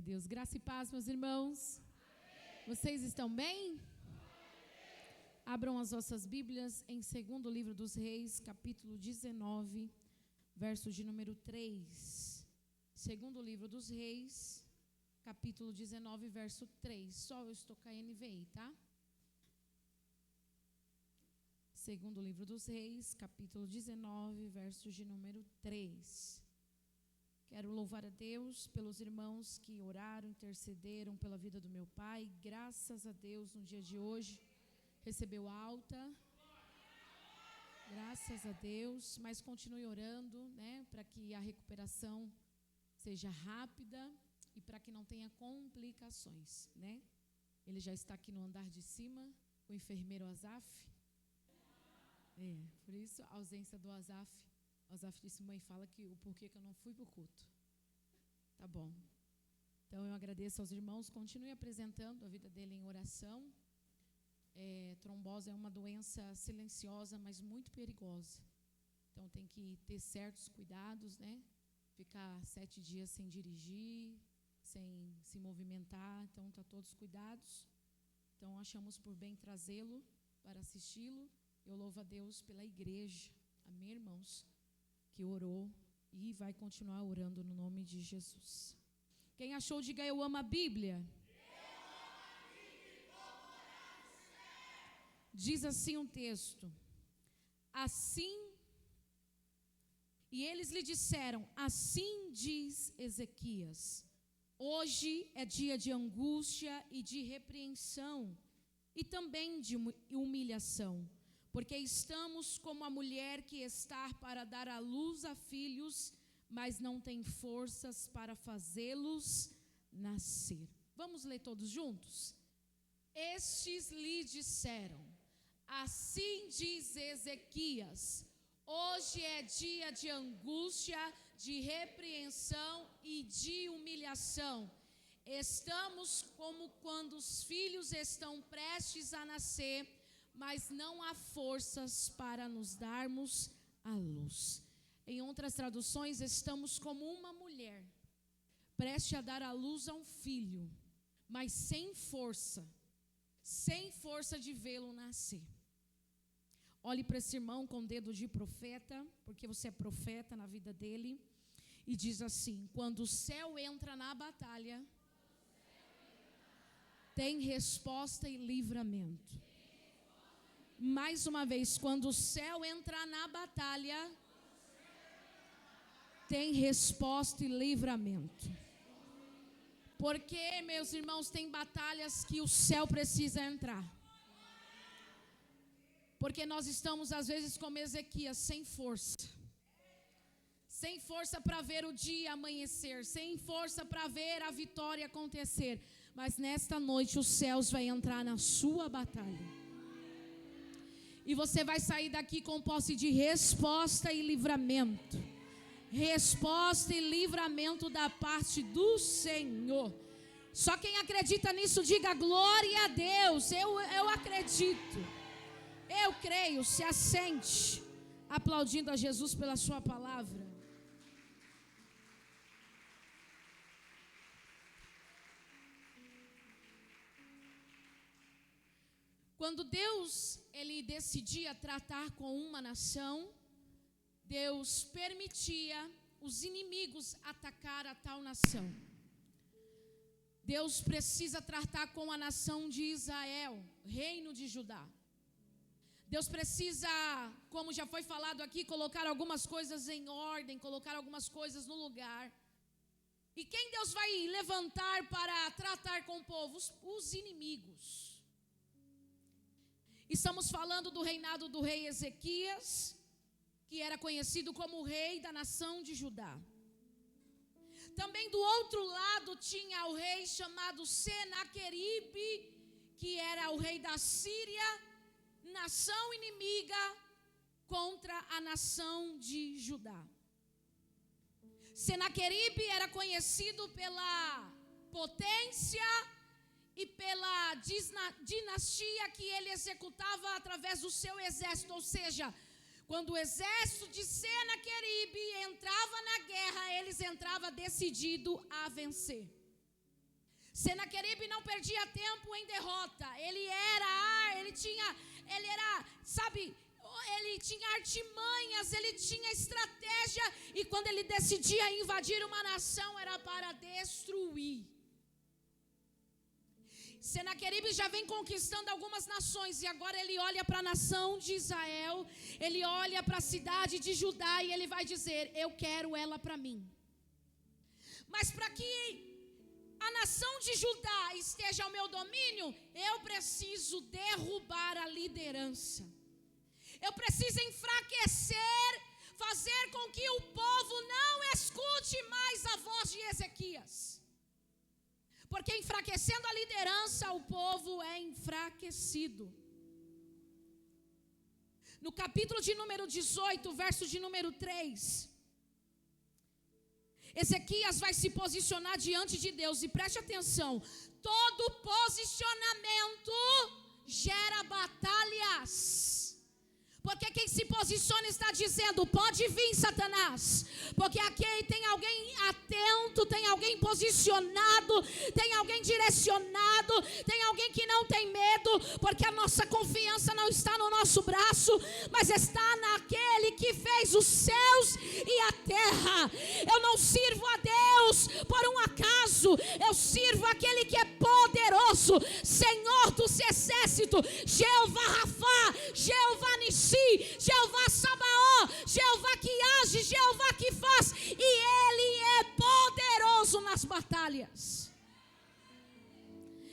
Deus. Graça e paz, meus irmãos. Vocês estão bem? Abram as vossas Bíblias em 2º livro dos Reis, capítulo 19, verso de número 3. 2º livro dos Reis, capítulo 19, verso 3. Só eu estou com a NVI, tá? 2º livro dos Reis, capítulo 19, verso de número 3. Quero louvar a Deus pelos irmãos que oraram, intercederam pela vida do meu pai. Graças a Deus, no dia de hoje, recebeu alta. Graças a Deus, mas continue orando, né, para que a recuperação seja rápida e para que não tenha complicações, né? Ele já está aqui no andar de cima, o enfermeiro Azaf. Por isso a ausência do Azaf. O Azaf disse: mãe, fala que o porquê que eu não fui para o culto. Tá bom. Então eu agradeço aos irmãos, continue apresentando a vida dele em oração. Trombose é uma doença silenciosa, mas muito perigosa. Então tem que ter certos cuidados, né? Ficar 7 dias sem dirigir, sem se movimentar. Então tá todos cuidados. Então achamos por bem trazê-lo para assisti-lo. Eu louvo a Deus pela igreja. Amém, irmãos? Que orou e vai continuar orando no nome de Jesus. Quem achou, diga: eu amo a Bíblia. Diz assim um texto: assim, e eles lhe disseram: assim diz Ezequias, hoje é dia de angústia e de repreensão e também de humilhação, porque estamos como a mulher que está para dar à luz a filhos, mas não tem forças para fazê-los nascer. Vamos ler todos juntos? Estes lhe disseram: assim diz Ezequias, hoje é dia de angústia, de repreensão e de humilhação. Estamos como quando os filhos estão prestes a nascer, mas não há forças para nos darmos a luz. Em outras traduções, estamos como uma mulher prestes a dar a luz a um filho, mas sem força de vê-lo nascer. Olhe para esse irmão com dedo de profeta, porque você é profeta na vida dele, e diz assim: quando o céu entra na batalha, tem resposta e livramento. Mais uma vez, quando o céu entrar na batalha, tem resposta e livramento. Porque, meus irmãos, tem batalhas que o céu precisa entrar. Porque nós estamos, às vezes, como Ezequias, sem força. Sem força para ver o dia amanhecer. Sem força para ver a vitória acontecer. Mas nesta noite os céus vão entrar na sua batalha. E você vai sair daqui com posse de resposta e livramento. Resposta e livramento da parte do Senhor. Só quem acredita nisso, diga glória a Deus. Eu acredito. Eu creio. Se assente, aplaudindo a Jesus pela sua palavra. Quando Deus, ele decidia tratar com uma nação, Deus permitia os inimigos atacar a tal nação. Deus precisa tratar com a nação de Israel, reino de Judá. Deus precisa, como já foi falado aqui, colocar algumas coisas em ordem, colocar algumas coisas no lugar. E quem Deus vai levantar para tratar com o povo? Os inimigos. Estamos falando do reinado do rei Ezequias, que era conhecido como o rei da nação de Judá. Também do outro lado tinha o rei chamado Senaqueribe, que era o rei da Síria, nação inimiga contra a nação de Judá. Senaqueribe era conhecido pela potência e pela dinastia que ele executava através do seu exército, ou seja, quando o exército de Senaqueribe entrava na guerra, eles entravam decidido a vencer. Senaqueribe não perdia tempo em derrota. Ele tinha artimanhas, ele tinha estratégia, e quando ele decidia invadir uma nação, era para destruir. Senaqueribe já vem conquistando algumas nações, e agora ele olha para a nação de Israel, ele olha para a cidade de Judá, e ele vai dizer: eu quero ela para mim. Mas para que a nação de Judá esteja ao meu domínio, eu preciso derrubar a liderança. Eu preciso enfraquecer, fazer com que o povo não escute mais a voz de Ezequias. Porque enfraquecendo a liderança, o povo é enfraquecido. No capítulo de número 18, verso de número 3, Ezequias vai se posicionar diante de Deus, e preste atenção: todo posicionamento gera batalhas. Porque quem se posiciona está dizendo: pode vir, Satanás, porque aqui tem alguém atento, tem alguém posicionado, tem alguém direcionado, tem alguém que não tem medo, porque a nossa confiança não está no nosso braço, mas está naquele que fez os céus e a terra. Eu não sirvo a Deus por um acaso, eu sirvo aquele que é poderoso, Senhor dos exércitos, Jeová Rafá, Jeová Nissi, Jeová Sabaó, Jeová que age, Jeová que faz, e Ele é poderoso nas batalhas.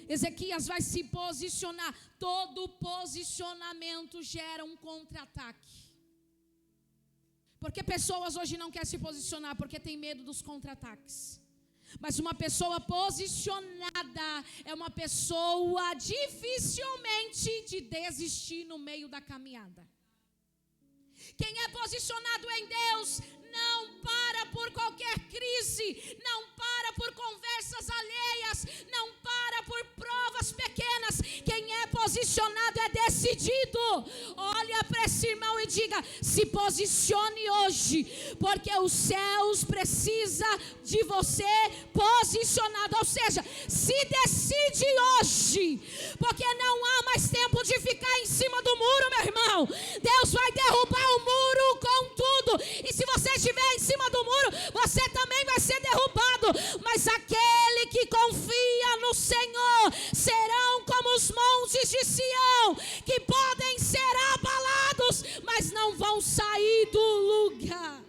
Ezequias vai se posicionar. Todo posicionamento gera um contra-ataque. Porque pessoas hoje não querem se posicionar porque tem medo dos contra-ataques. Mas uma pessoa posicionada é uma pessoa dificilmente de desistir no meio da caminhada. Quem é posicionado em Deus não para por qualquer crise, não para por conversas alheias, não para por provas pequenas. Quem é posicionado é decidido. Olha para esse irmão e diga: se posicione hoje, porque os céus precisam de você posicionado. Ou seja, se decide hoje, porque não há mais tempo de ficar em cima do muro, meu irmão. Deus vai derrubar o muro com tudo, e se você estiver em cima do muro, você também vai ser derrubado. Mas aquele que confia no Senhor serão como os montes de Sião, que podem ser abalados, mas não vão sair do lugar.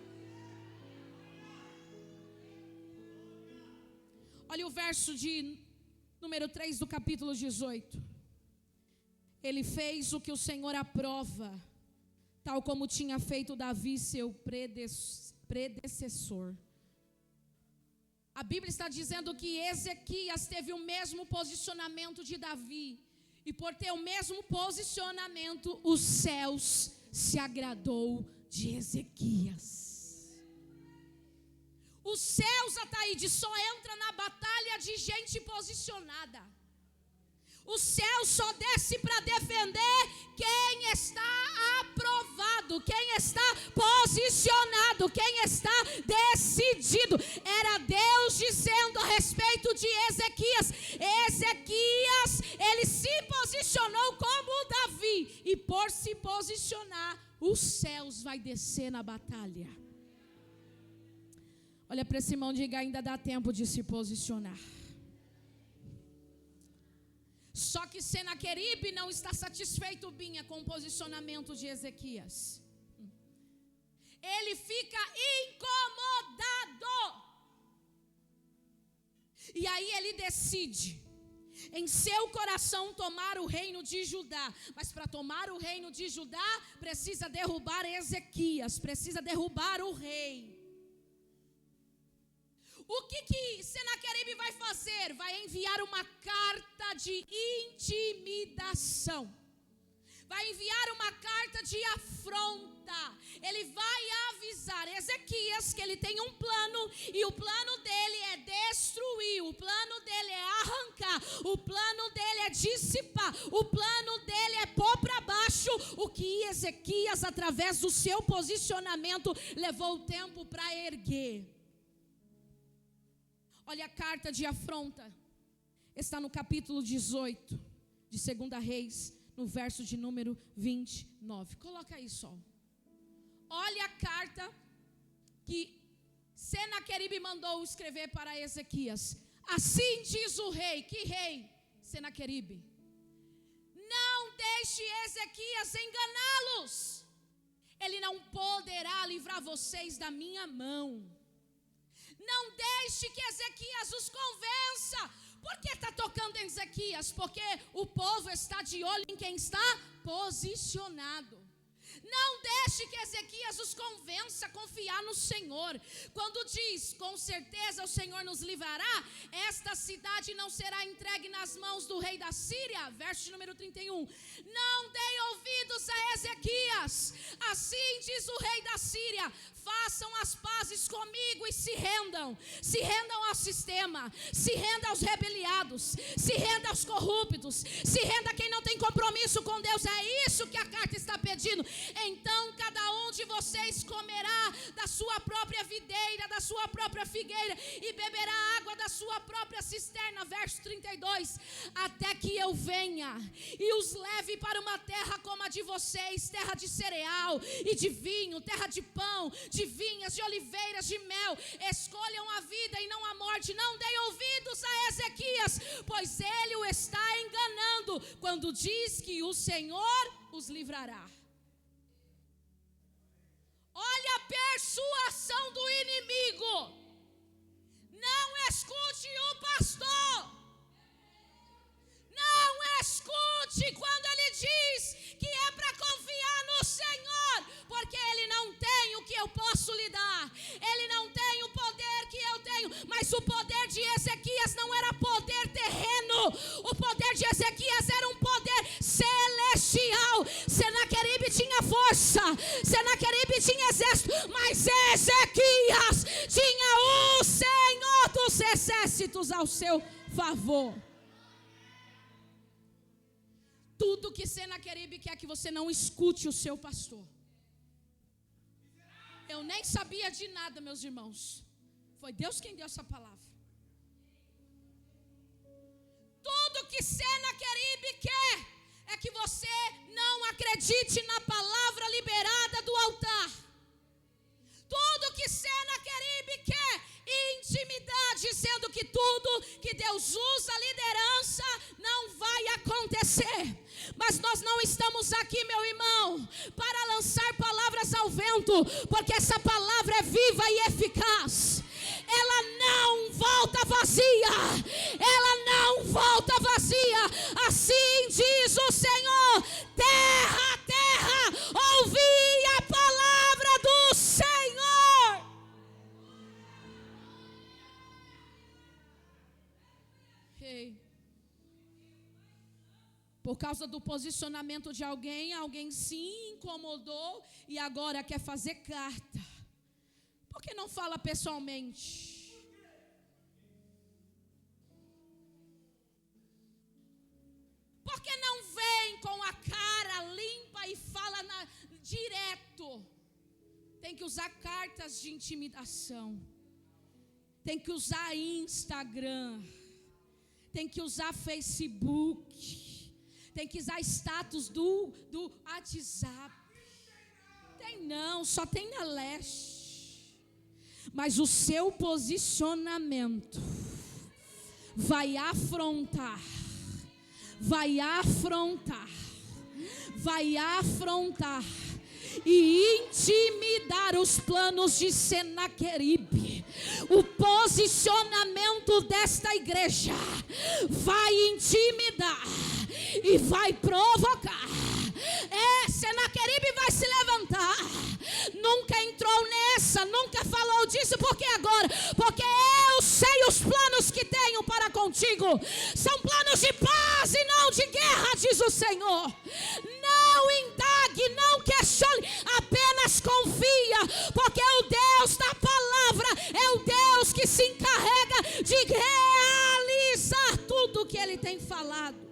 Olha o verso de número 3 do capítulo 18. Ele fez o que o Senhor aprova, tal como tinha feito Davi, seu predecessor. A Bíblia está dizendo que Ezequias teve o mesmo posicionamento de Davi, e por ter o mesmo posicionamento, os céus se agradou de Ezequias. Os céus, Ataíde, só entra na batalha de gente posicionada. O céu só desce para defender quem está aprovado, quem está posicionado, quem está decidido. Era Deus dizendo a respeito de Ezequias: Ezequias, ele se posicionou como Davi, e por se posicionar, os céus vai descer na batalha. Olha para esse irmão e diga: ainda dá tempo de se posicionar. Só que Senaqueribe não está satisfeito, Binha, com o posicionamento de Ezequias. Ele fica incomodado. E aí ele decide em seu coração tomar o reino de Judá. Mas para tomar o reino de Judá, precisa derrubar Ezequias, precisa derrubar o rei. O que Senaqueribe vai fazer? Vai enviar uma carta de intimidação. Vai enviar uma carta de afronta. Ele vai avisar Ezequias que ele tem um plano, e o plano dele é destruir, o plano dele é arrancar, o plano dele é dissipar, o plano dele é pôr para baixo o que Ezequias, através do seu posicionamento, levou o tempo para erguer. Olha a carta de afronta. está no capítulo 18 de 2 Reis, no verso de número 29. Coloca aí só. Olha a carta que Senaqueribe mandou escrever para Ezequias. Assim diz o rei. Que rei? Senaqueribe. Não deixe Ezequias enganá-los. Ele não poderá livrar vocês da minha mão. Não deixe que Ezequias os convença. Por que está tocando em Ezequias? Porque o povo está de olho em quem está posicionado. Não deixe que Ezequias os convença a confiar no Senhor. Quando diz, com certeza o Senhor nos livrará, esta cidade não será entregue nas mãos do rei da Síria. Verso de número 31. Não dei ouvidos a Ezequias. Assim diz o rei da Síria: façam as pazes comigo e se rendam. Se rendam ao sistema, se rendam aos rebeliados, se rendam aos corruptos, se renda a quem não tem compromisso com Deus. É isso que a carta está pedindo. Então cada um de vocês comerá da sua própria videira, da sua própria figueira, e beberá água da sua própria cisterna. Verso 32. Até que eu venha e os leve para uma terra como a de vocês, terra de cereal e de vinho, terra de pão, de vinhas, de oliveiras, de mel. Escolham a vida e não a morte. Não dei ouvidos a Ezequias, pois ele o está enganando quando diz que o Senhor os livrará. Olha a persuasão do inimigo. Não escute o pastor. Não escute quando ele diz que é para confiar no Senhor, porque ele não tem o que eu posso lhe dar. Ele não tem o poder que eu tenho. Mas o poder de Ezequias não era poder terreno. O poder de Ezequias era um poder celestial. Senaqueribe tinha força, Senaqueribe tinha exército, mas Ezequias tinha o Senhor dos exércitos ao seu favor. Tudo que Senaqueribe quer que você não escute o seu pastor. Eu nem sabia de nada, meus irmãos. Foi Deus quem deu essa palavra. Tudo que Senaqueribe quer é que você não acredite na palavra liberada do altar. Tudo que Senaqueribe quer, intimidade, sendo que tudo que Deus usa, liderança, não vai acontecer. Mas nós não estamos aqui, meu irmão, para lançar palavras ao vento, porque essa palavra é viva e eficaz. Ela não volta vazia. Ela não volta vazia. Assim diz o Senhor: terra, terra, ouvi a palavra do Senhor. Por causa do posicionamento de alguém, alguém se incomodou e agora quer fazer carta. Por que não fala pessoalmente? Por que não vem com a cara limpa e fala direto? Tem que usar cartas de intimidação. Tem que usar Instagram. Tem que usar Facebook. Tem que usar status do WhatsApp. Tem não, só tem na leste. Mas o seu posicionamento vai afrontar. Vai afrontar. Vai afrontar e intimidar os planos de Senaqueribe. O posicionamento desta igreja vai intimidar e vai provocar. Senaqueribe vai se levantar. Nunca entrou nessa, nunca falou disso. Por que agora? Porque eu sei os planos que tenho para contigo. São planos de paz e não de guerra, diz o Senhor. Não indague, não questione, apenas confia, porque o Deus da palavra é o Deus que se encarrega de realizar tudo o que Ele tem falado.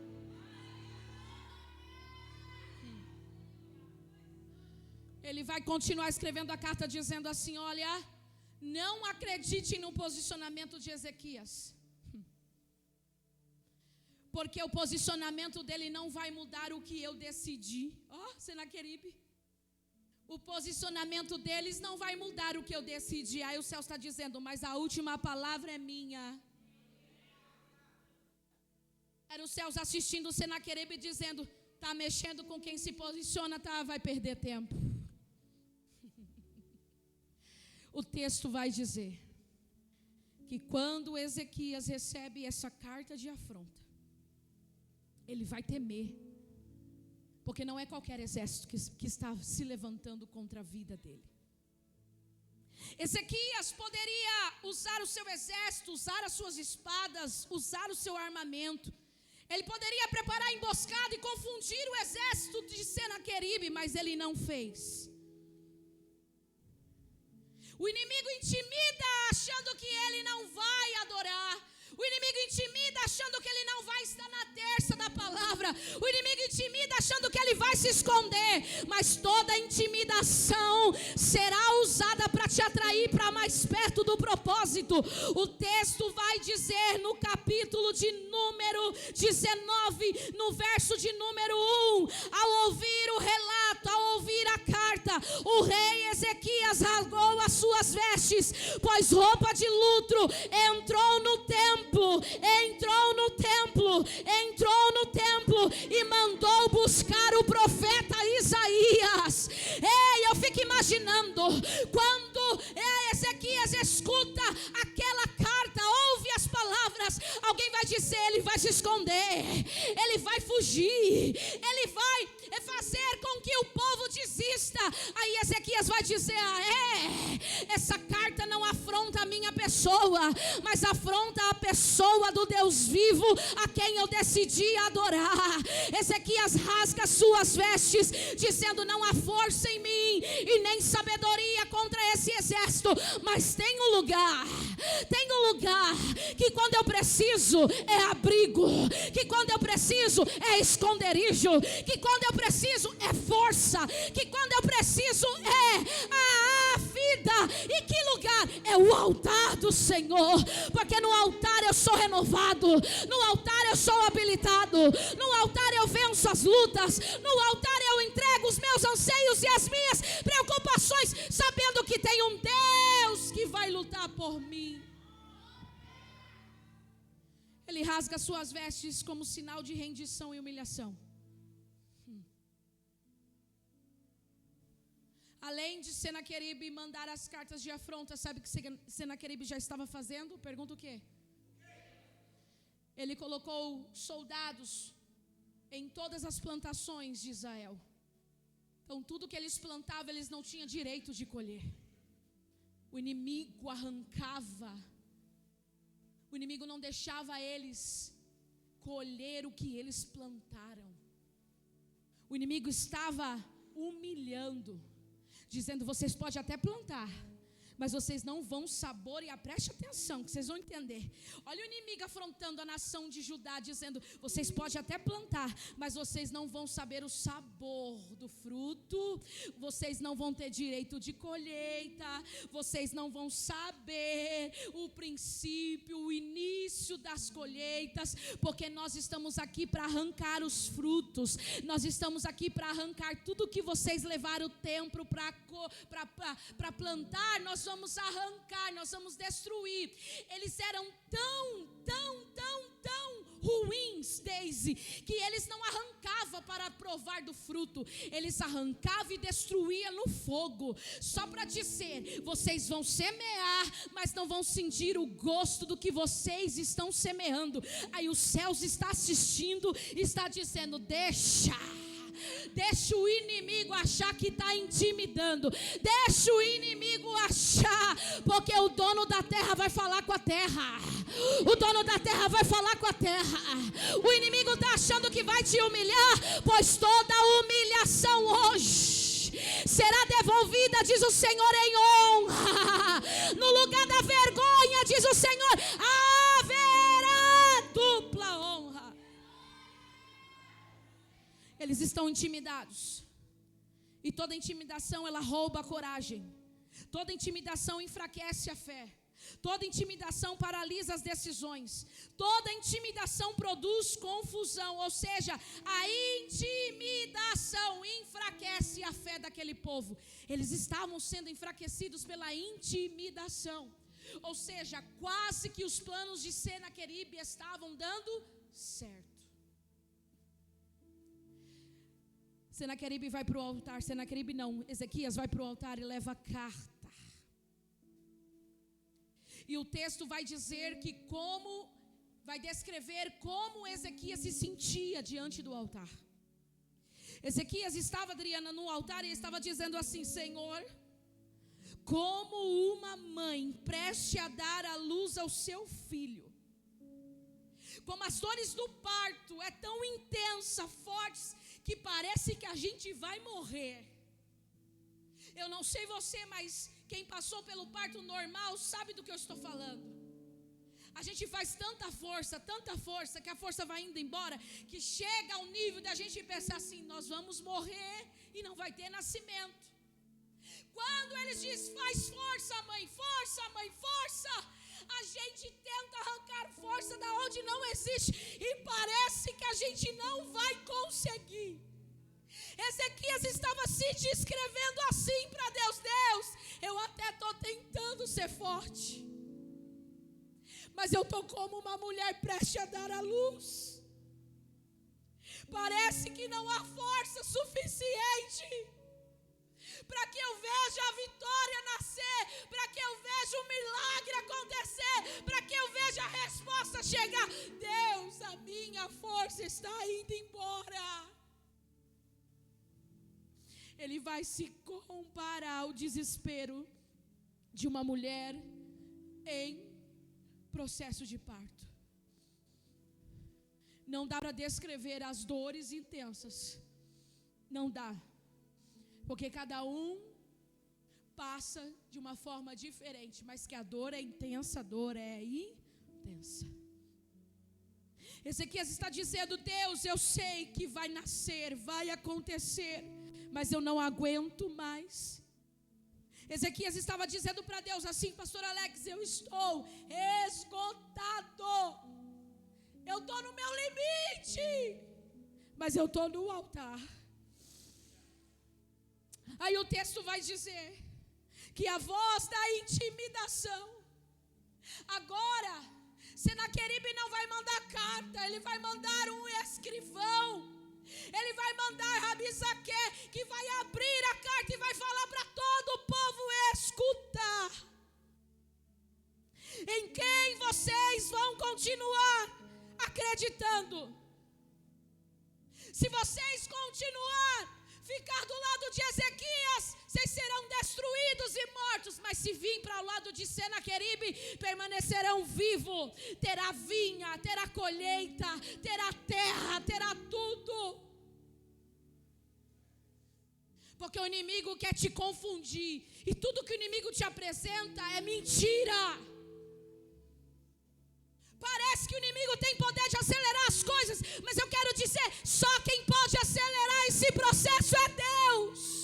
Ele vai continuar escrevendo a carta dizendo assim: olha, não acreditem no posicionamento de Ezequias. porque o posicionamento dele não vai mudar o que eu decidi. Senaqueribe. O posicionamento deles não vai mudar o que eu decidi. Aí o céu está dizendo, mas a última palavra é minha. Era os céus assistindo o Senaqueribe dizendo, está mexendo com quem se posiciona, vai perder tempo. O texto vai dizer que quando Ezequias recebe essa carta de afronta, ele vai temer, porque não é qualquer exército que está se levantando contra a vida dele. Ezequias poderia usar o seu exército, usar as suas espadas, usar o seu armamento. Ele poderia preparar emboscada e confundir o exército de Senaqueribe, mas ele não fez. O inimigo intimida achando que ele não vai adorar. O inimigo intimida achando que ele não vai estar na terça da palavra. O inimigo intimida achando que ele vai se esconder. Mas toda intimidação será usada para te atrair para mais perto do propósito. O texto vai dizer no capítulo de número 19, no verso de número 1, ao ouvir o relato, ao ouvir a carta, o rei Ezequias rasgou as suas vestes, pois roupa de luto, entrou no templo e mandou buscar o profeta Isaías. Eu fico imaginando, quando Ezequias escuta aquela carta, ouve as palavras, alguém vai dizer, ele vai se esconder, ele vai fugir, ele vai fazer com que o povo desista. Aí Ezequias vai dizer, essa carta não afronta a minha pessoa, mas afronta a pessoa do Deus vivo, a quem eu decidi adorar. Ezequias rasga suas vestes, dizendo, não há força em mim, e nem sabedoria contra esse exército, mas tem um lugar, que quando eu preciso é abrigo, que quando eu preciso é esconderijo, que quando eu preciso é força, que quando eu preciso é a vida. E que lugar? É o altar do Senhor, porque no altar eu sou renovado, no altar eu sou habilitado, no altar eu venço as lutas, no altar eu entrego os meus anseios e as minhas preocupações, sabendo que tem um Deus que vai lutar por mim. Ele rasga suas vestes como sinal de rendição e humilhação. Além de Senaqueribe mandar as cartas de afronta, sabe o que Senaqueribe já estava fazendo? Pergunta o quê? Ele colocou soldados em todas as plantações de Israel. Então tudo que eles plantavam, eles não tinham direito de colher. O inimigo arrancava. O inimigo não deixava eles colher o que eles plantaram. O inimigo estava humilhando, dizendo, vocês podem até plantar, mas vocês não vão saborear. Preste atenção que vocês vão entender. Olha o inimigo afrontando a nação de Judá, dizendo, vocês podem até plantar, mas vocês não vão saber o sabor do fruto, vocês não vão ter direito de colheita, vocês não vão saber o princípio, o início das colheitas, porque nós estamos aqui para arrancar os frutos, nós estamos aqui para arrancar tudo que vocês levaram tempo para plantar. Nós vamos arrancar, nós vamos destruir. Eles eram tão ruins, Daisy, que eles não arrancavam para provar do fruto, eles arrancavam e destruíam no fogo, só para dizer, vocês vão semear, mas não vão sentir o gosto do que vocês estão semeando. Aí os céus está assistindo, está dizendo, deixa o inimigo achar que está intimidando, deixa o inimigo achar, porque o dono da terra vai falar com a terra, o dono da terra vai falar com a terra. O inimigo está achando que vai te humilhar, pois toda humilhação hoje será devolvida, diz o Senhor, em honra. No lugar da vergonha, diz o Senhor, haverá dupla honra. Eles estão intimidados, e toda intimidação ela rouba a coragem, toda intimidação enfraquece a fé. Toda intimidação paralisa as decisões. Toda intimidação produz confusão. Ou seja, a intimidação enfraquece a fé daquele povo. Eles estavam sendo enfraquecidos pela intimidação. Ou seja, quase que os planos de Senaqueribe estavam dando certo. Senaqueribe vai para o altar. Senaqueribe não, Ezequias vai para o altar e leva a carta. E o texto vai dizer que vai descrever como Ezequias se sentia diante do altar. Ezequias estava, Adriana, no altar e estava dizendo assim: Senhor, como uma mãe preste a dar à luz ao seu filho, como as dores do parto é tão intensa, fortes, que parece que a gente vai morrer. Eu não sei você, mas quem passou pelo parto normal sabe do que eu estou falando. A gente faz tanta força, que a força vai indo embora, que chega ao nível da gente pensar assim: nós vamos morrer e não vai ter nascimento. Quando eles dizem: faz força, mãe, força, a gente tenta arrancar força da onde não existe e parece que a gente não vai conseguir. Ezequias estava se descrevendo assim para Deus: Deus, eu até estou tentando ser forte, mas eu estou como uma mulher preste a dar à luz. Parece que não há força suficiente para que eu veja a vitória nascer, para que eu veja o milagre acontecer, para que eu veja a resposta chegar. Deus, a minha força está indo embora. Ele vai se comparar ao desespero de uma mulher em processo de parto. Não dá para descrever as dores intensas. Não dá. Porque cada um passa de uma forma diferente, mas que a dor é intensa, a dor é intensa. Ezequias está dizendo: Deus, eu sei que vai nascer, vai acontecer, mas eu não aguento mais. Ezequias estava dizendo para Deus assim: pastor Alex, eu estou esgotado, eu estou no meu limite, mas eu estou no altar. Aí o texto vai dizer que a voz da intimidação, agora Senaqueribe não vai mandar carta, ele vai mandar um escrivão. Ele vai mandar Rabisaque, que vai abrir a carta e vai falar para todo o povo escutar. Em quem vocês vão continuar acreditando? Se vocês continuar ficar do lado de Ezequias, vocês serão destruídos e mortos. Mas se vir para o lado de Senaqueribe, permanecerão vivos. Terá vinha, terá colheita, terá terra, terá tudo. Porque o inimigo quer te confundir, e tudo que o inimigo te apresenta é mentira. Parece que o inimigo tem poder de acelerar as coisas, mas eu quero dizer, só quem pode acelerar esse processo é Deus.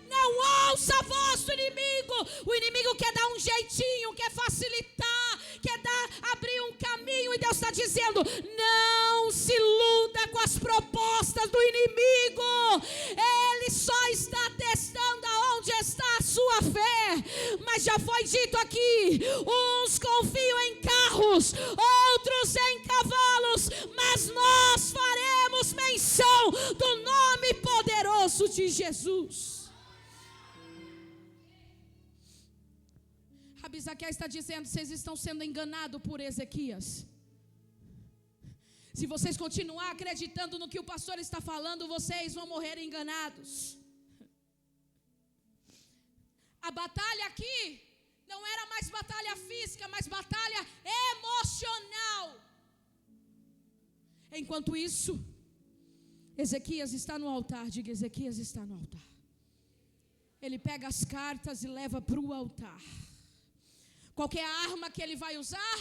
Não ouça a voz do inimigo. O inimigo quer dar um jeitinho, quer facilitar, quer abrir um caminho, e Deus está dizendo: não se iluda com as propostas do inimigo. Ele só está testando aonde está a sua fé. Mas já foi dito aqui: uns confiam em carros, outros em cavalos, mas nós faremos menção do nome poderoso de Jesus. Rabisaque está dizendo: vocês estão sendo enganados por Ezequias. Se vocês continuar acreditando no que o pastor está falando, vocês vão morrer enganados. A batalha aqui não era mais batalha física, mas batalha emocional. Enquanto isso, Ezequias está no altar. Diga: Ezequias está no altar. Ele pega as cartas e leva para o altar. Qual que é a arma que ele vai usar?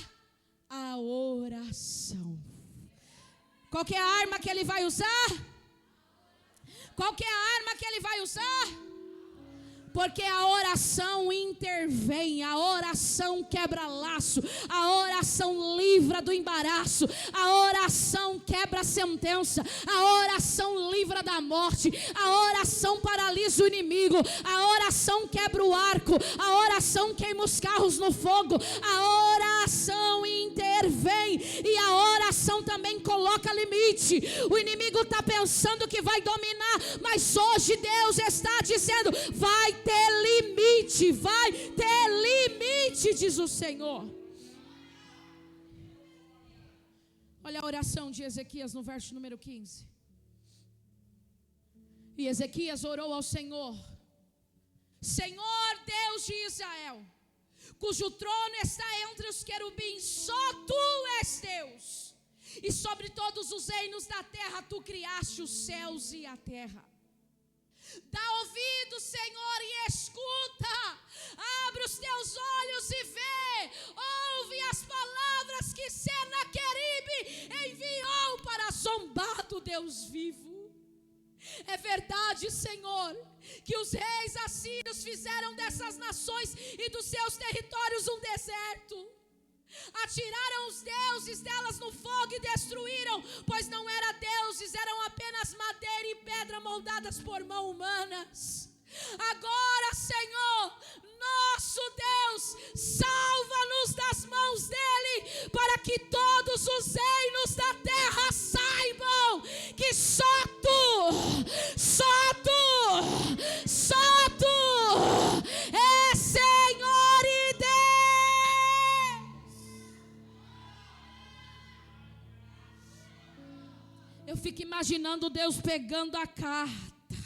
A oração. Qual que é a arma que ele vai usar? Qual que é a arma que ele vai usar? Porque a oração intervém, a oração quebra laço, a oração livra do embaraço, a oração quebra a sentença, a oração livra da morte, a oração paralisa o inimigo, a oração quebra o arco, a oração queima os carros no fogo, a oração intervém e a oração também coloca limite. O inimigo está pensando que vai dominar, mas hoje Deus está dizendo: vai ter limite, diz o Senhor. Olha a oração de Ezequias no verso número 15. E Ezequias orou ao Senhor: Senhor Deus de Israel, cujo trono está entre os querubins, só Tu és Deus, e sobre todos os reinos da terra Tu criaste os céus e a terra. Dá ouvido, Senhor, e escuta. Abre os teus olhos e vê. Ouve as palavras que Senaqueribe enviou para zombar do Deus vivo. É verdade, Senhor, que os reis assírios fizeram dessas nações e dos seus territórios um deserto. Atiraram os deuses delas no fogo e destruíram, pois não eram deuses, eram apenas madeira e pedra moldadas por mãos humanas. Agora, Senhor, nosso Deus, salva-nos das mãos dele, para que todos os reinos da terra saibam que só Tu és Senhor e Deus. Eu fico imaginando Deus pegando a carta,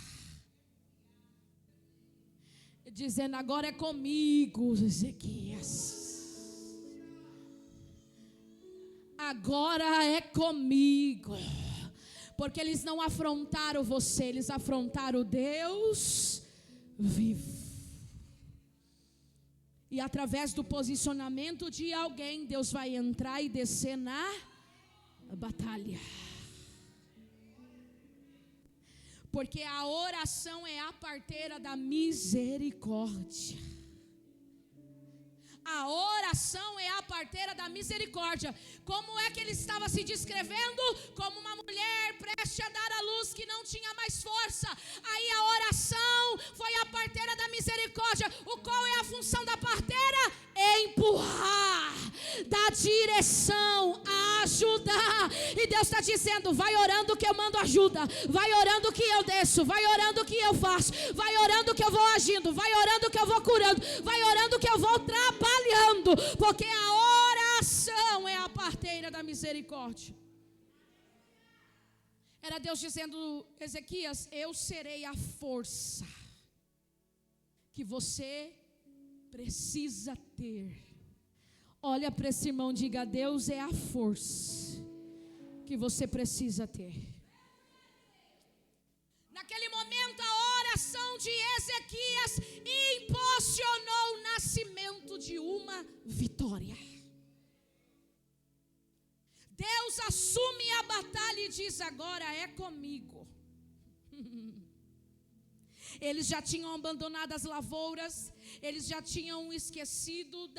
dizendo: agora é comigo, Ezequias. Agora é comigo. Porque eles não afrontaram você, eles afrontaram o Deus vivo. E através do posicionamento de alguém, Deus vai entrar e descer na batalha. Porque a oração é a parteira da misericórdia. A oração é a parteira da misericórdia. Como é que ele estava se descrevendo? Como uma mulher prestes a dar à luz que não tinha mais força. Aí a oração foi a parteira da misericórdia. Qual é a função da parteira? Empurrar, dar direção, ajudar. E Deus está dizendo: vai orando que eu mando ajuda, vai orando que eu desço, vai orando que eu faço, vai orando que eu vou agindo, vai orando que eu vou curando, vai orando que eu vou trabalhando, porque a oração é a parteira da misericórdia. Era Deus dizendo: Ezequias, eu serei a força que você precisa ter. Olha para esse irmão, diga: Deus é a força que você precisa ter. Naquele momento, a oração de Ezequias impulsionou o nascimento de uma vitória. Deus assume a batalha e diz: agora é comigo. Eles já tinham abandonado as lavouras, eles já tinham esquecido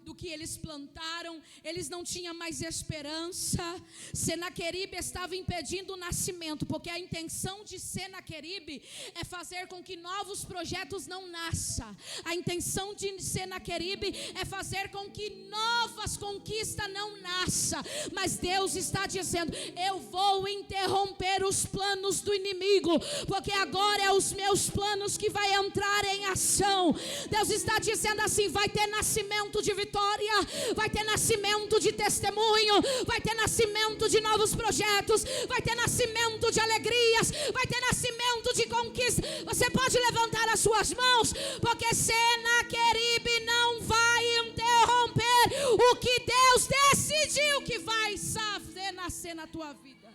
do que eles plantaram, eles não tinham mais esperança. Senaqueribe estava impedindo o nascimento, porque a intenção de Senaqueribe é fazer com que novos projetos não nasçam. A intenção de Senaqueribe é fazer com que novas conquistas não nasçam. Mas Deus está dizendo: eu vou interromper os planos do inimigo, porque agora é os meus planos que vai entrar em ação. Deus está dizendo assim: vai ter nascimento de vitória, vai ter nascimento de testemunho, vai ter nascimento de novos projetos, vai ter nascimento de alegrias, vai ter nascimento de conquista. Você pode levantar as suas mãos, porque Senaqueribe não vai interromper o que Deus decidiu que vai fazer nascer na tua vida.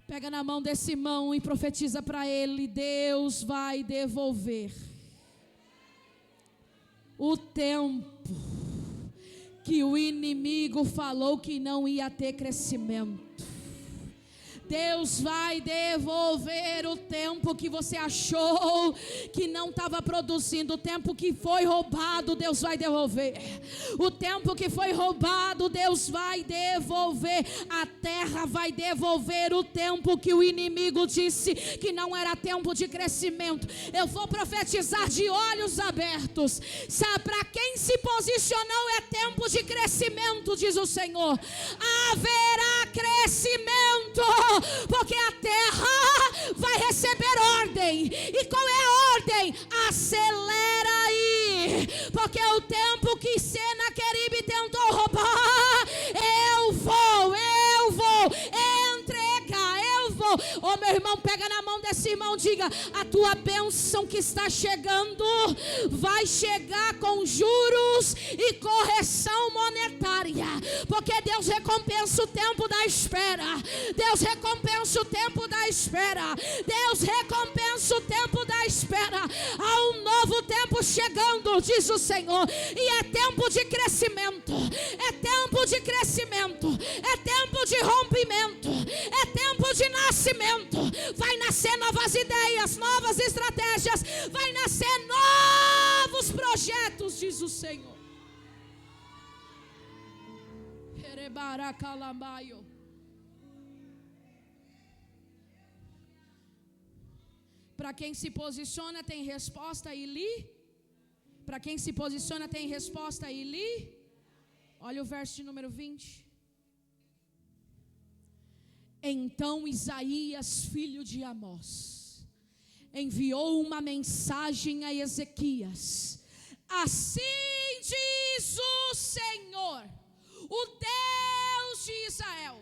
Pega na mão desse irmão e profetiza para ele: Deus vai devolver o tempo que o inimigo falou que não ia ter crescimento. Deus vai devolver o tempo que você achou que não estava produzindo. O tempo que foi roubado, Deus vai devolver. O tempo que foi roubado, Deus vai devolver. A terra vai devolver o tempo que o inimigo disse que não era tempo de crescimento. Eu vou profetizar de olhos abertos. Sabe, para quem se posicionou é tempo de crescimento, diz o Senhor. Haverá crescimento, porque a terra vai receber ordem. E qual é a ordem? Acelera aí, porque o tempo que Senaqueribe tentou roubar, eu vou entregar, eu vou. Ô meu irmão, pega na mão desse irmão, diga: a tua bênção que está chegando vai chegar com juros e correção monetária, porque Deus recompensa o tempo da espera. Deus recompensa o tempo da espera. Deus recompensa o tempo da espera. Há um novo tempo chegando, diz o Senhor, e é tempo de crescimento, é tempo de crescimento, é tempo de rompimento, é tempo de nascimento. Vai nascer novas ideias, novas estratégias, vai nascer novos projetos, diz o Senhor. Para quem se posiciona tem resposta, Eli. Para quem se posiciona tem resposta, Eli. Olha o verso de número 20. Então Isaías, filho de Amós, enviou uma mensagem a Ezequias: assim diz o Senhor, o Deus de Israel: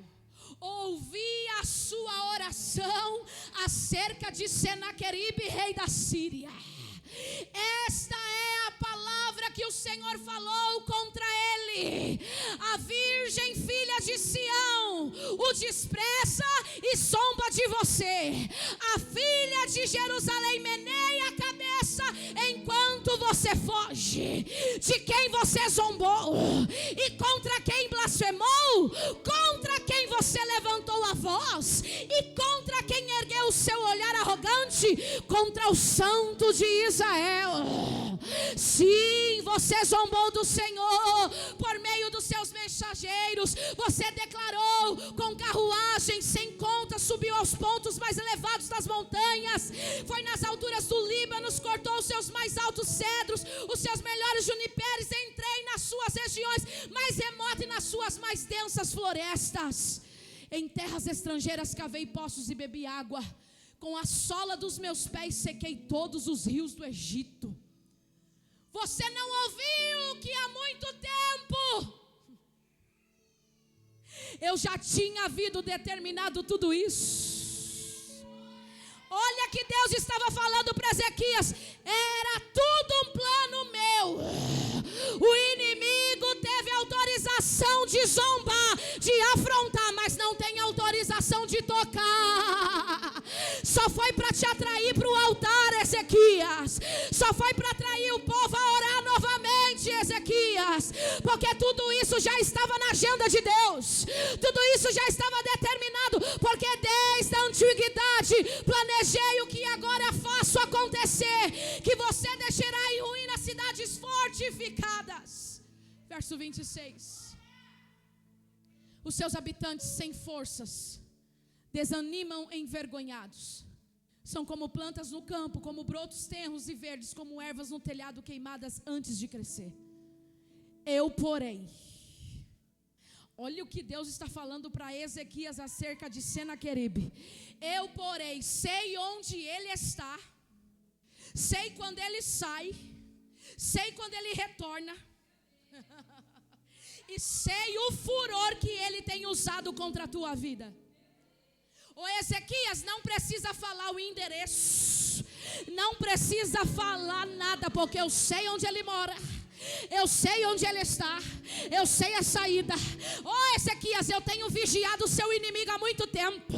ouvi a sua oração acerca de Senaqueribe, rei da Síria. Esta é a palavra que o Senhor falou contra ele. A virgem filha de Sião o despreza e zomba de você. A filha de Jerusalém meneia a cabeça enquanto você foge. De quem você zombou e contra quem blasfemou, contra quem você levantou a voz e contra quem ergueu o seu olhar arrogante, contra o Santo de Israel. Sim, você zombou do Senhor por meio dos seus mensageiros. Você declarou com carruagem sem conta, subiu aos pontos mais elevados das montanhas, foi nas alturas do Líbano, cortou os seus mais altos cedros, os seus melhores juniperes. Entrei nas suas regiões mais remotas e nas suas mais densas florestas. Em terras estrangeiras cavei poços e bebi água. Com a sola dos meus pés sequei todos os rios do Egito. Você não ouviu que há muito tempo eu já tinha havido determinado tudo isso. Olha que Deus estava falando para Ezequias: era tudo um plano meu. O inimigo teve autorização de zombar, de afrontar, mas não tem autorização de tocar. Só foi para te atrair para o altar, Ezequias. Só foi para atrair o povo a orar novamente, Ezequias. Porque tudo isso já estava na agenda de Deus. Tudo isso já estava determinado. Porque desde a antiguidade planejei o que agora faço acontecer: que você deixará em ruínas cidades fortificadas. Verso 26. Os seus habitantes sem forças desanimam envergonhados. São como plantas no campo, como brotos tenros e verdes, como ervas no telhado queimadas antes de crescer. Eu, porém, olha o que Deus está falando para Ezequias acerca de Senaqueribe. Eu, porém, sei onde ele está, sei quando ele sai, sei quando ele retorna, e sei o furor que ele tem usado contra a tua vida. Ô Ezequias, não precisa falar o endereço, não precisa falar nada, porque eu sei onde ele mora, eu sei onde ele está, eu sei a saída. Ô Ezequias, eu tenho vigiado o seu inimigo há muito tempo.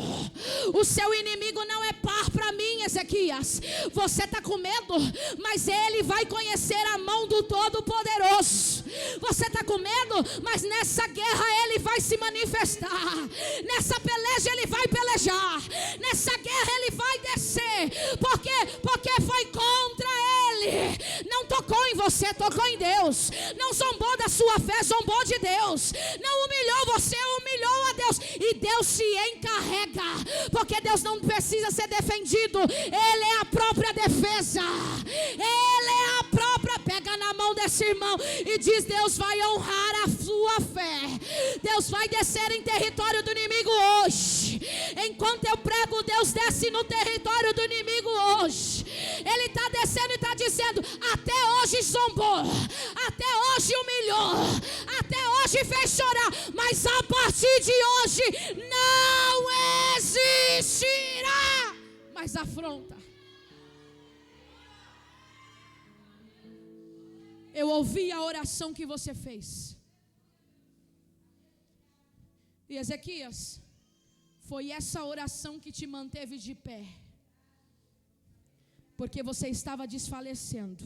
O seu inimigo não é par para mim, Ezequias. Você está com medo, mas ele vai conhecer a mão do Todo-Poderoso. Você está com medo, mas nessa guerra ele vai se manifestar. Nessa peleja peleja ele vai pelejar, nessa guerra ele vai descer. Por quê? Porque foi contra ele. Não tocou em você, tocou em Deus. Não zombou da sua fé, zombou de Deus. Não humilhou você, humilhou a Deus. E Deus se encarrega, porque Deus não precisa ser defendido, Ele é a própria defesa. Ele é a própria. Pega na mão desse irmão e diz: Deus vai honrar a sua fé. Deus vai descer em território do inimigo hoje. Enquanto eu prego, Deus desce no território do inimigo hoje. Ele está descendo e está dizendo: até hoje zombou, até hoje humilhou, até hoje fez chorar, mas a partir de hoje não existirá mais afronta. Eu ouvi a oração que você fez. E Ezequias, foi essa oração que te manteve de pé. Porque você estava desfalecendo.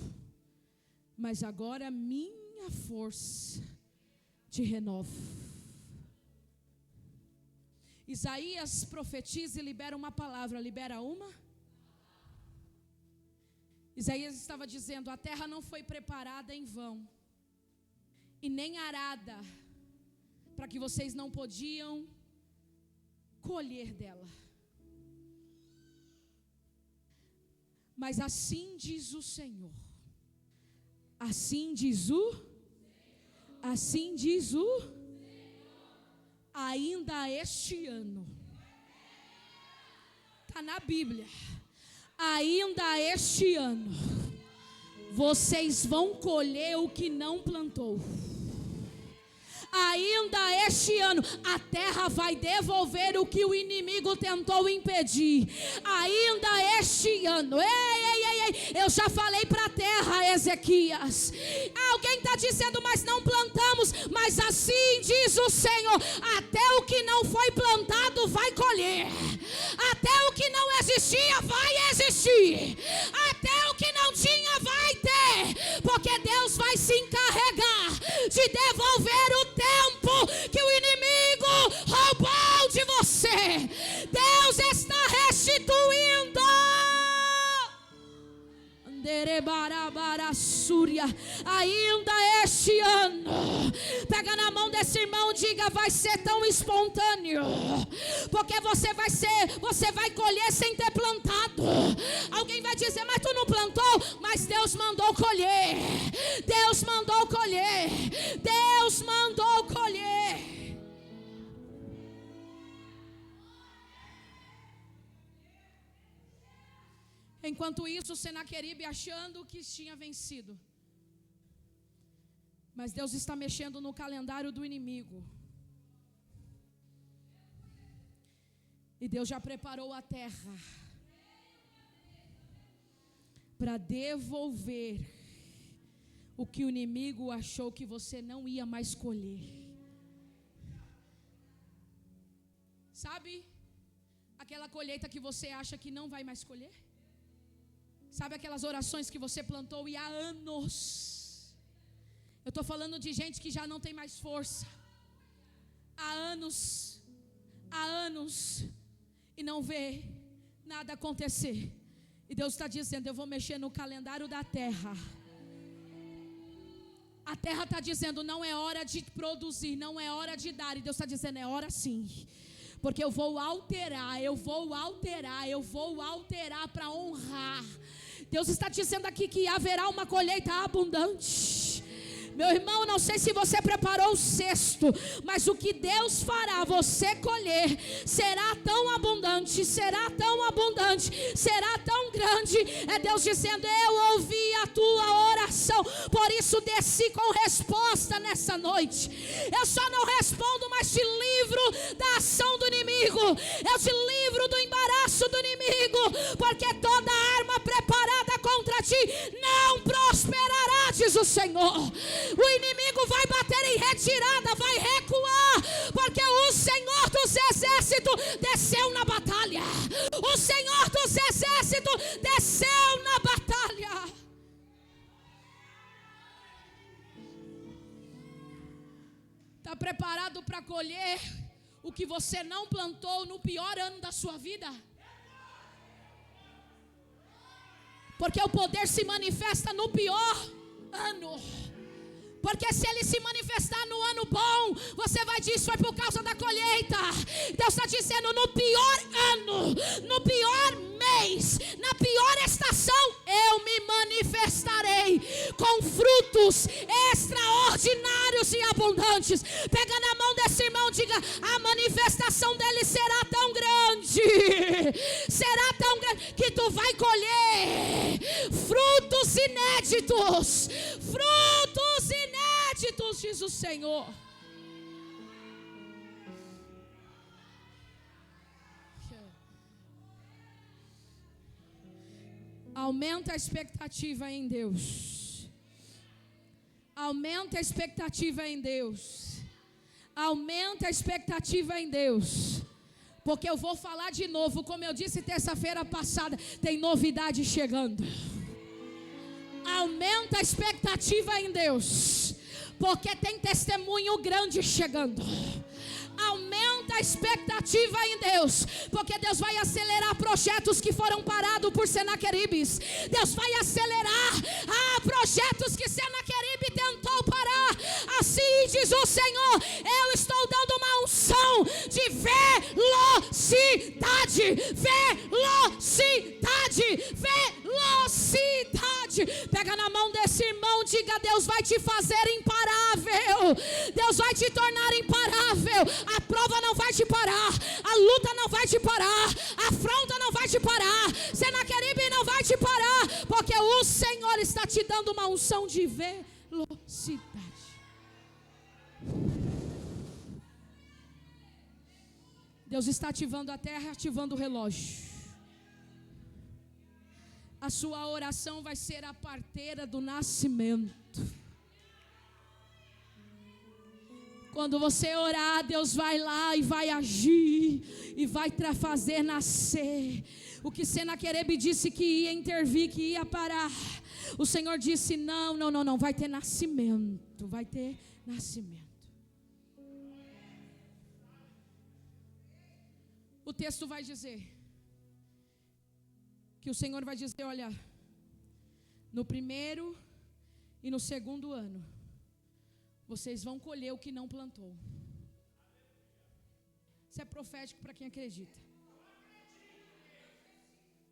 Mas agora minha força te renova. Isaías profetiza e libera uma palavra. Libera uma? Isaías estava dizendo: a terra não foi preparada em vão, e nem arada, para que vocês não podiam colher dela. Mas assim diz o Senhor. Assim diz o ainda este ano. Está na Bíblia. Ainda este ano vocês vão colher o que não plantou. Ainda este ano a terra vai devolver o que o inimigo tentou impedir. Ainda este ano. Eu já falei para a terra, Ezequias. Alguém está dizendo: mas não plantamos. Mas assim diz o Senhor: até o que não foi plantado vai colher. Até o que não existia vai existir. Até o que não tinha vai ter. Porque Deus vai se encarregar de devolver o tempo que o inimigo roubou de você. Deus está restituindo. Ainda este ano. Pega na mão desse irmão, diga: vai ser tão espontâneo, porque você vai colher sem ter plantado. Alguém vai dizer: mas tu não plantou? Mas Deus mandou colher. Deus mandou colher. Deus mandou colher. Enquanto isso, Senaqueribe achando que tinha vencido. Mas Deus está mexendo no calendário do inimigo. E Deus já preparou a terra para devolver o que o inimigo achou que você não ia mais colher. Sabe aquela colheita que você acha que não vai mais colher? Sabe aquelas orações que você plantou e há anos? Eu estou falando de gente que já não tem mais força. Há anos, e não vê nada acontecer. E Deus está dizendo: eu vou mexer no calendário da terra. A terra está dizendo: não é hora de produzir, não é hora de dar. E Deus está dizendo: é hora sim. Porque eu vou alterar para honrar. Deus está dizendo aqui que haverá uma colheita abundante. Meu irmão, não sei se você preparou o cesto, mas o que Deus fará você colher será tão abundante, será tão grande. É Deus dizendo: eu ouvi a tua oração, por isso desci com resposta nessa noite. Eu só não respondo, mas te livro da ação do inimigo. Eu te livro do embaraço do inimigo, porque toda arma preparada contra ti não prosperará, diz o Senhor. O inimigo vai bater em retirada, vai recuar, porque o Senhor dos exércitos desceu na batalha. O Senhor dos exércitos desceu na batalha. Está preparado para colher o que você não plantou no pior ano da sua vida. Porque o poder se manifesta no pior ano. Porque se ele se manifestar no ano bom, você vai dizer, foi por causa da colheita. Deus está dizendo, no pior ano, no pior mês, na pior estação, eu me manifestarei com frutos extraordinários e abundantes. Pega na mão desse irmão, diga, a manifestação dele será tão grande, que tu vai colher frutos inéditos, diz o Senhor. Aumenta a expectativa em Deus. Aumenta a expectativa em Deus. Aumenta a expectativa em Deus. Porque eu vou falar de novo, como eu disse terça-feira passada, tem novidade chegando. Aumenta a expectativa em Deus. Porque tem testemunho grande chegando. Aumenta a expectativa em Deus, porque Deus vai acelerar projetos que foram parados por Senaqueribes. Deus vai acelerar projetos que Senaqueribe tentou parar. Assim diz o Senhor, eu estou dando uma unção de velocidade. Pega na mão desse irmão, diga, Deus vai te fazer imparável. Deus vai te tornar imparável. A prova não vai te parar, a luta não vai te parar, a afronta não vai te parar, Senaqueribe não vai te parar, porque o Senhor está te dando uma unção de velocidade. Deus está ativando a terra, ativando o relógio. A sua oração vai ser a parteira do nascimento. Quando você orar, Deus vai lá e vai agir e vai fazer nascer. O que Senaqueribe disse que ia intervir, que ia parar, o Senhor disse, não, vai ter nascimento, vai ter nascimento. O texto vai dizer, que o Senhor vai dizer, olha, no primeiro e no segundo ano, vocês vão colher o que não plantou. Isso é profético para quem acredita.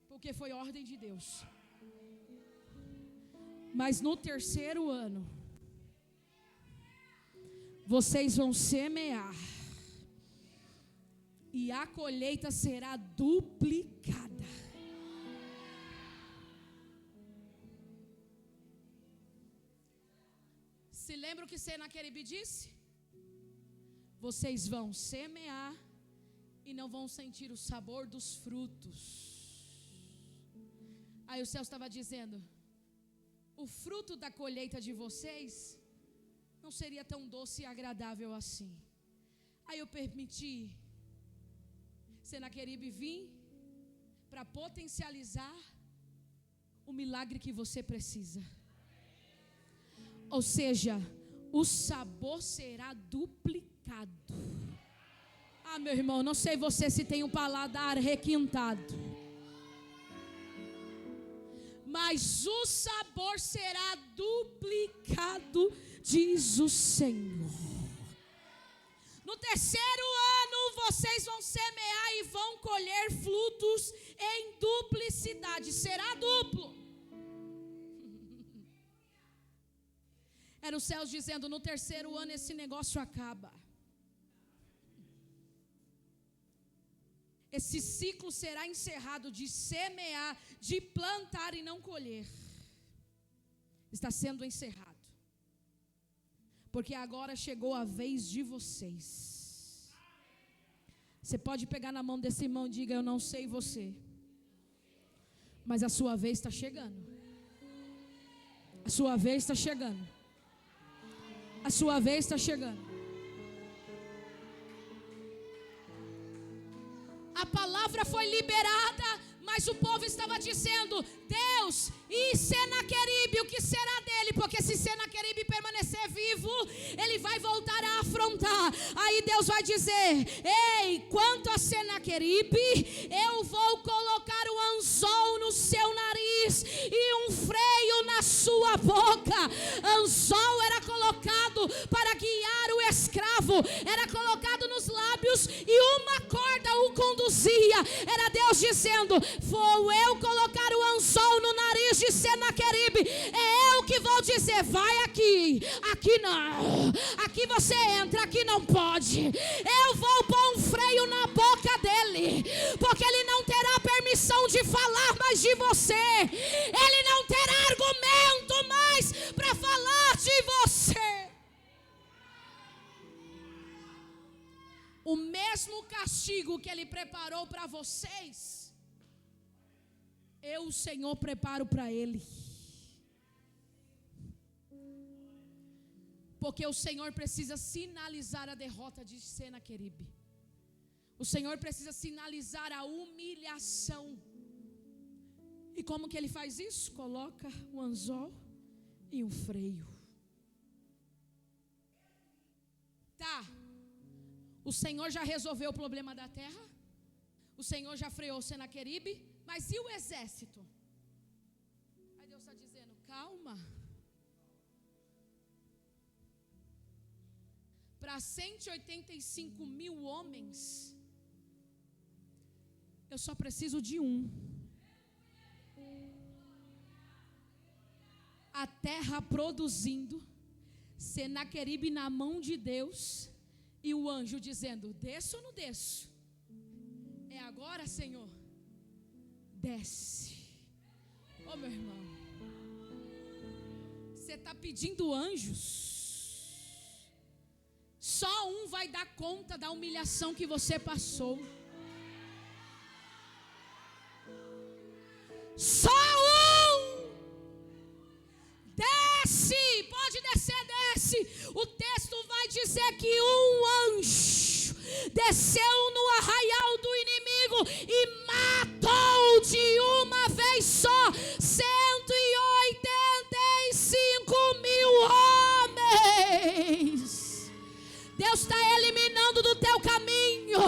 Porque foi ordem de Deus. Mas no terceiro ano, vocês vão semear. E a colheita será duplicada. Se lembra o que Senaqueribe disse? Vocês vão semear e não vão sentir o sabor dos frutos. Aí o céu estava dizendo, o fruto da colheita de vocês não seria tão doce e agradável assim. Aí eu permiti Senaqueribe vir para potencializar o milagre que você precisa. Ou seja, o sabor será duplicado. Meu irmão, não sei você se tem um paladar requintado, mas o sabor será duplicado, diz o Senhor. No terceiro ano vocês vão semear e vão colher frutos em duplicidade. Será duplo. Era os céus dizendo, no terceiro ano esse negócio acaba. Esse ciclo será encerrado de semear, de plantar e não colher. Está sendo encerrado. Porque agora chegou a vez de vocês. Você pode pegar na mão desse irmão e diga, eu não sei você, mas a sua vez está chegando. A sua vez está chegando. A sua vez está chegando. A palavra foi liberada, Mas o povo estava dizendo: Deus, e Senaqueribe, o que será dele? Porque se Senaqueribe permanecer vivo, ele vai voltar a afrontar. Aí Deus vai dizer: ei, quanto a Senaqueribe, eu vou colocar um anzol no seu nariz e um freio na sua boca. Anzol era colocado para guiar o escravo, era colocado nos lábios e uma corda o conduzia. Era Deus dizendo: vou eu colocar o anzol no nariz de Senaqueribe, é eu que vou dizer: vai aqui, aqui não, aqui você entra, aqui não pode. Eu vou pôr um freio na boca dele, porque ele não terá permissão de falar mais de você, ele não terá argumento mais para falar de você. O mesmo castigo que ele preparou para vocês, eu, o Senhor, preparo para ele. Porque o Senhor precisa sinalizar a derrota de Senaqueribe. O Senhor precisa sinalizar a humilhação. E como que ele faz isso? Coloca um anzol e um freio. Tá. O Senhor já resolveu o problema da terra. O Senhor já freou Senaqueribe. Mas e o exército? Aí Deus está dizendo: calma. Para 185 mil homens, eu só preciso de um. A terra produzindo, Senaqueribe na mão de Deus, e o anjo dizendo: desço ou não desço? É agora, Senhor? Desce. Ô meu irmão, você está pedindo anjos? Só um vai dar conta da humilhação que você passou. Só um. Desce, pode descer, desce. O texto vai dizer que um anjo desceu no arraial do inimigo e matou de uma vez só 185 mil homens. Deus está eliminando do teu caminho.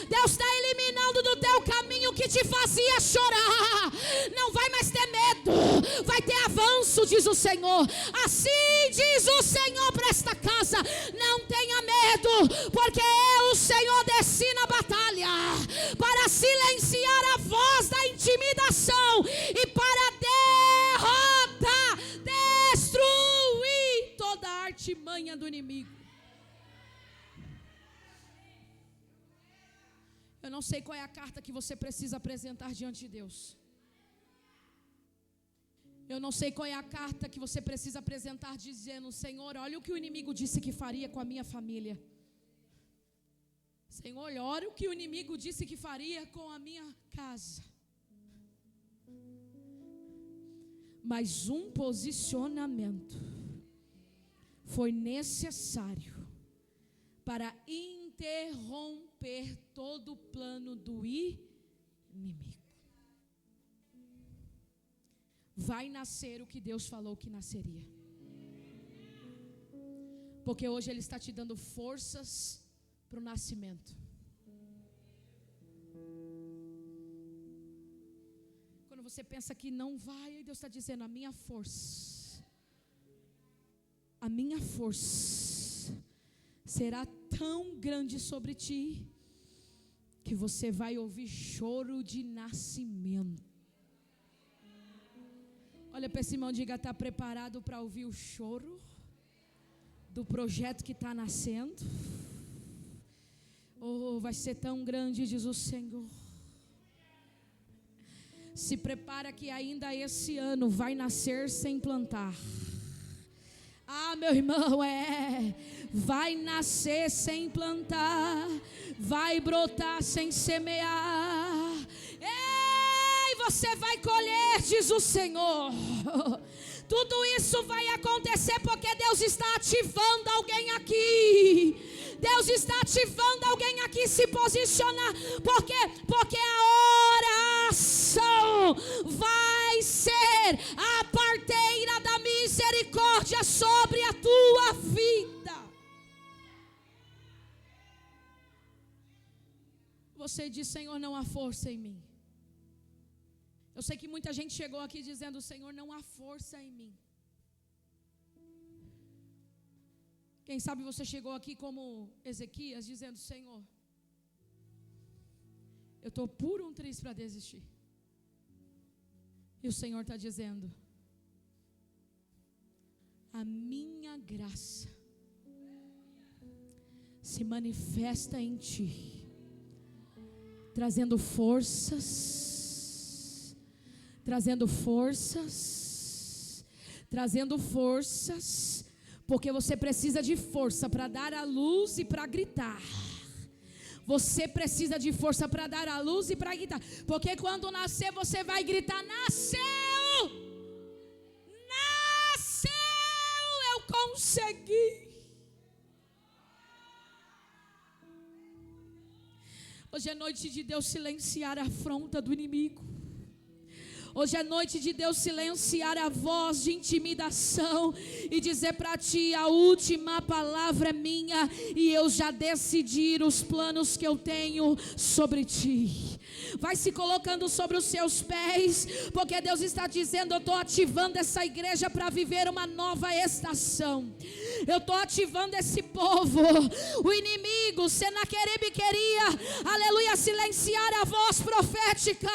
Deus está eliminando do teu caminho o que te fazia chorar. Não vai mais ter medo, vai ter avanço, diz o Senhor. Assim diz o Senhor para esta casa: não tenha medo, porque eu, o Senhor, desci na batalha para silenciar a voz da intimidação e para derrotar, destruir toda a artimanha do inimigo. Eu não sei qual é a carta que você precisa apresentar diante de Deus. Eu não sei qual é a carta que você precisa apresentar dizendo: Senhor, olha o que o inimigo disse que faria com a minha família. Senhor, olha o que o inimigo disse que faria com a minha casa. Mas um posicionamento foi necessário para interromper todo o plano do inimigo. Vai nascer o que Deus falou que nasceria. Porque hoje Ele está te dando forças para o nascimento. Quando você pensa que não vai, Deus está dizendo: a minha força será tão grande sobre ti, que você vai ouvir choro de nascimento. Olha para esse irmão e diga: está preparado para ouvir o choro do projeto que está nascendo? Oh, vai ser tão grande, diz o Senhor. Se prepara que ainda esse ano vai nascer sem plantar. Ah, meu irmão, vai nascer sem plantar, vai brotar sem semear. Ei, você vai colher, diz o Senhor. Tudo isso vai acontecer porque Deus está ativando alguém aqui. Deus está ativando alguém aqui se posicionar. Porque a oração vai ser a parteira da misericórdia sobre a tua vida. Você diz: Senhor, não há força em mim. Eu sei que muita gente chegou aqui dizendo: Senhor, não há força em mim. Quem sabe você chegou aqui como Ezequias, dizendo: Senhor, eu estou por um triz para desistir. E o Senhor está dizendo: a minha graça se manifesta em ti, trazendo forças, porque você precisa de força para dar a luz e para gritar. Você precisa de força para dar a luz e para gritar. Porque quando nascer você vai gritar: nasceu! Nasceu! Eu consegui! Hoje é noite de Deus silenciar a afronta do inimigo. Hoje é noite de Deus silenciar a voz de intimidação e dizer para ti: a última palavra é minha e eu já decidi os planos que eu tenho sobre ti. Vai se colocando sobre os seus pés, porque Deus está dizendo: eu estou ativando essa igreja para viver uma nova estação. Eu estou ativando esse povo. O inimigo, Senaqueribe, queria, aleluia, silenciar a voz profética,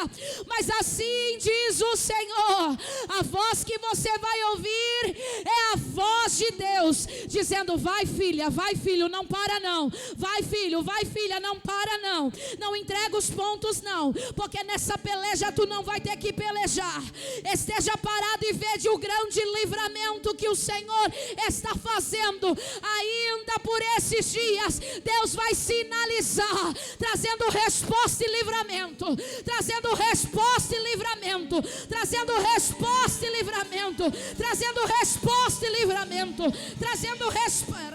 mas assim diz o Senhor: a voz que você vai ouvir é a voz de Deus, dizendo: vai filha, vai filho, não para não. Vai filho, vai filha, não para não. Não entrega os pontos não, porque nessa peleja tu não vai ter que pelejar. Esteja parado e veja o grande livramento que o Senhor está fazendo. Ainda por esses dias Deus vai sinalizar, trazendo resposta e livramento, trazendo resposta e livramento, trazendo resposta e livramento, trazendo resposta e livramento, trazendo resposta.